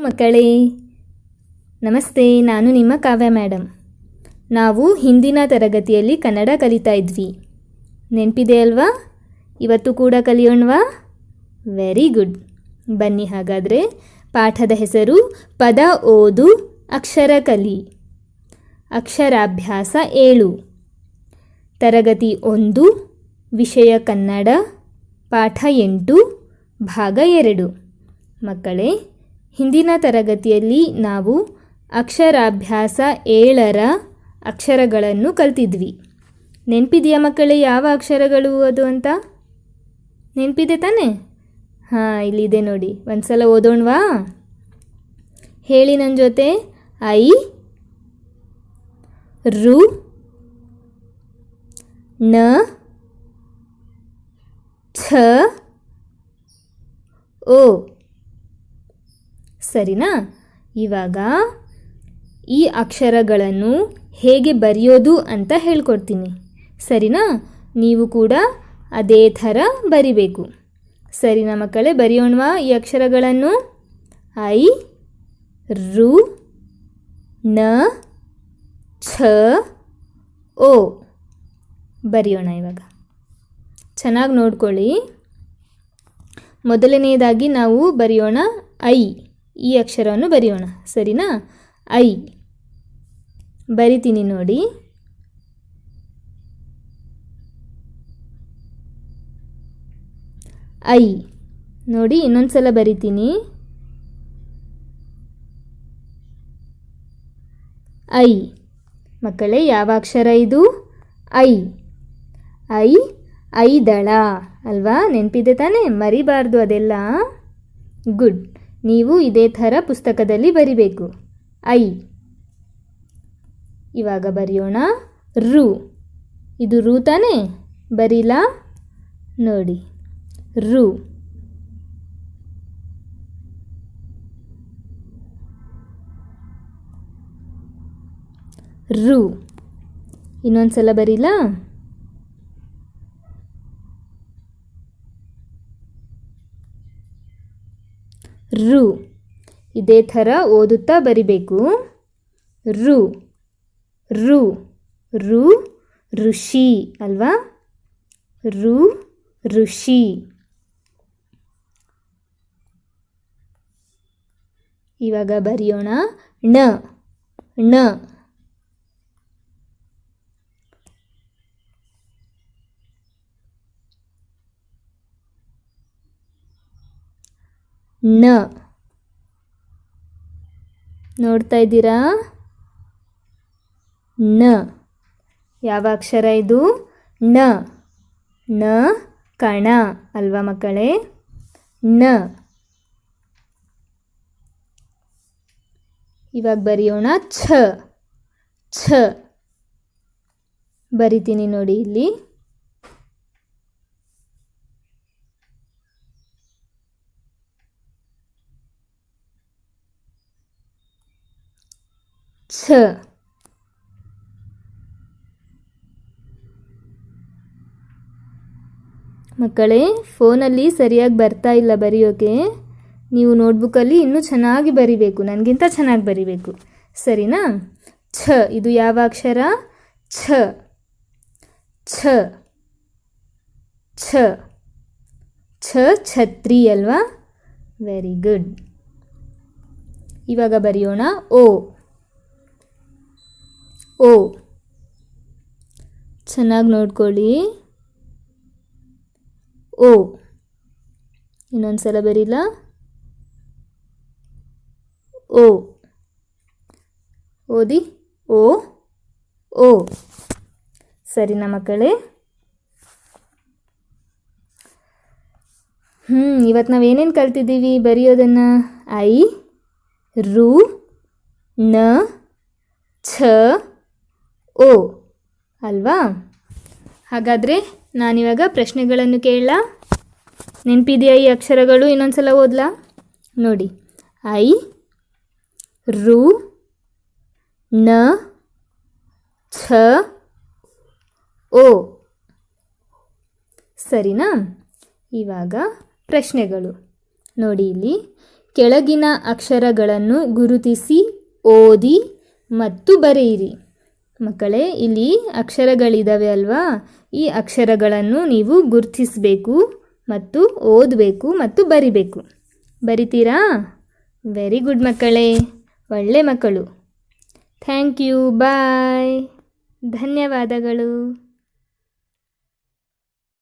ಮಕ್ಕಳೇ, ನಮಸ್ತೆ. ನಾನು ನಿಮ್ಮ ಕಾವ್ಯ ಮೇಡಮ್. ನಾವು ಹಿಂದಿನ ತರಗತಿಯಲ್ಲಿ ಕನ್ನಡ ಕಲಿತಾ ಇದ್ವಿ. ನೆನಪಿದೆ ಅಲ್ವಾ? ಇವತ್ತು ಕೂಡ ಕಲಿಯೋಣವಾ? Very good. ಬನ್ನಿ, ಹಾಗಾದರೆ ಪಾಠದ ಹೆಸರು ಪದ ಓದು ಅಕ್ಷರ ಕಲಿ. ಅಕ್ಷರಾಭ್ಯಾಸ 7. ತರಗತಿ 1, ವಿಷಯ ಕನ್ನಡ, ಪಾಠ 8, ಭಾಗ 2. ಮಕ್ಕಳೇ, ಹಿಂದಿನ ತರಗತಿಯಲ್ಲಿ ನಾವು ಅಕ್ಷರಾಭ್ಯಾಸ 7ರ ಅಕ್ಷರಗಳನ್ನು ಕಲ್ತಿದ್ವಿ. ನೆನಪಿದೆಯಾ ಮಕ್ಕಳೇ ಯಾವ ಅಕ್ಷರಗಳು ಅದು ಅಂತ? ನೆನಪಿದೆ ತಾನೇ? ಹಾಂ, ಇಲ್ಲಿದೆ ನೋಡಿ. ಒಂದು ಸಲ ಓದೋಣವಾ? ಹೇಳಿ ನನ್ನ ಜೊತೆ. ಐ, ರು, ನ, ಛ, ಓ. ಸರಿನಾ? ಇವಾಗ ಈ ಅಕ್ಷರಗಳನ್ನು ಹೇಗೆ ಬರೆಯೋದು ಅಂತ ಹೇಳ್ಕೊಡ್ತೀನಿ. ಸರಿನಾ? ನೀವು ಕೂಡ ಅದೇ ಥರ ಬರಿಬೇಕು. ಸರಿನಾ ಮಕ್ಕಳೇ? ಬರೆಯೋಣವಾ ಈ ಅಕ್ಷರಗಳನ್ನು? ಐ, ರು, ನ, ಛ, ಓ. ಬರೆಯೋಣ ಇವಾಗ. ಚೆನ್ನಾಗಿ ನೋಡ್ಕೊಳ್ಳಿ. ಮೊದಲನೆಯದಾಗಿ ನಾವು ಬರೆಯೋಣ ಐ. ಈ ಅಕ್ಷರವನ್ನು ಬರೆಯೋಣ. ಸರಿನಾ? ಐ ಬರಿತೀನಿ ನೋಡಿ. ಐ ನೋಡಿ, ಇನ್ನೊಂದು ಸಲ ಬರಿತೀನಿ. ಐ. ಮಕ್ಕಳೇ, ಯಾವ ಅಕ್ಷರ ಇದು? ಐ. ಐ, ಐದಳ ಅಲ್ವಾ? ನೆನಪಿದೆ ತಾನೇ? ಮರಿಬಾರ್ದು ಅದೆಲ್ಲ. ಗುಡ್. ನೀವು ಇದೇ ಥರ ಪುಸ್ತಕದಲ್ಲಿ ಬರಿಬೇಕು. ಐ. ಇವಾಗ ಬರೆಯೋಣ ರು. ಇದು ರು ತಾನೇ? ಬರೀಲಾ? ನೋಡಿ, ರು. ರು. ಇನ್ನೊಂದು ಸಲ ಬರೀಲಾ? ರು. ಇದೇ ಥರ ಓದುತ್ತಾ ಬರಿಬೇಕು. ರು, ರು, ರು, ಋಷಿ ಅಲ್ವಾ? ರು, ಋಷಿ. ಇವಾಗ ಬರೆಯೋಣ ಣ. ಣ. ನ. ನೋಡ್ತಾ ಇದ್ದೀರಾ? ನ. ಯಾವ ಅಕ್ಷರ ಇದು? ನ. ನ ಕಣ ಅಲ್ವಾ ಮಕ್ಕಳೇ? ನ. ಇವಾಗ ಬರೆಯೋಣ ಛ. ಛ ಬರಿತೀನಿ ನೋಡಿ ಇಲ್ಲಿ. ಛ. ಮಕ್ಕಳೇ, ಫೋನಲ್ಲಿ ಸರಿಯಾಗಿ ಬರ್ತಾ ಇಲ್ಲ ಬರೆಯೋಕೆ. ನೀವು ನೋಟ್ಬುಕ್ಕಲ್ಲಿ ಇನ್ನೂ ಚೆನ್ನಾಗಿ ಬರಿಬೇಕು, ನನಗಿಂತ ಚೆನ್ನಾಗಿ ಬರಿಬೇಕು. ಸರಿನಾ? ಛ. ಇದು ಯಾವ ಅಕ್ಷರ? ಛ. ಛ. ಛ. ಛ ಛತ್ರಿ ಅಲ್ವಾ? Very good. ಇವಾಗ ಬರೆಯೋಣ ಓ. ಓ. ಚೆನ್ನಾಗಿ ನೋಡ್ಕೊಳ್ಳಿ. ಓ. ಇನ್ನೊಂದು ಸಲ ಬರೀಲಾ? ಓ. ಓದಿ. ಓ. ಓ. ಸರಿನಾ ಮಕ್ಕಳೇ? ಇವತ್ತು ನಾವೇನೇನು ಕಲ್ತಿದ್ದೀವಿ ಬರೆಯೋದನ್ನು? ಐ, ರು, ನ, ಛ, ಓ ಅಲ್ವಾ? ಹಾಗಾದರೆ ನಾನಿವಾಗ ಪ್ರಶ್ನೆಗಳನ್ನು ಕೇಳಲಾ? ನೆನಪಿದೆಯಾ ಈ ಅಕ್ಷರಗಳು? ಇನ್ನೊಂದು ಸಲ ಓದಲಾ? ನೋಡಿ. ಐ, ರು, ನ, ಛ, ಓ. ಸರಿನಾ? ಇವಾಗ ಪ್ರಶ್ನೆಗಳು ನೋಡಿ ಇಲ್ಲಿ. ಕೆಳಗಿನ ಅಕ್ಷರಗಳನ್ನು ಗುರುತಿಸಿ ಓದಿ ಮತ್ತು ಬರೆಯಿರಿ. ಮಕ್ಕಳೇ, ಇಲ್ಲಿ ಅಕ್ಷರಗಳಿದ್ದಾವೆ ಅಲ್ವಾ? ಈ ಅಕ್ಷರಗಳನ್ನು ನೀವು ಗುರುತಿಸಬೇಕು ಮತ್ತು ಓದಬೇಕು ಮತ್ತು ಬರಿಬೇಕು. ಬರಿತೀರಾ? ವೆರಿ ಗುಡ್ ಮಕ್ಕಳೇ, ಒಳ್ಳೆ ಮಕ್ಕಳು. Thank you. ಬಾಯ್. ಧನ್ಯವಾದಗಳು.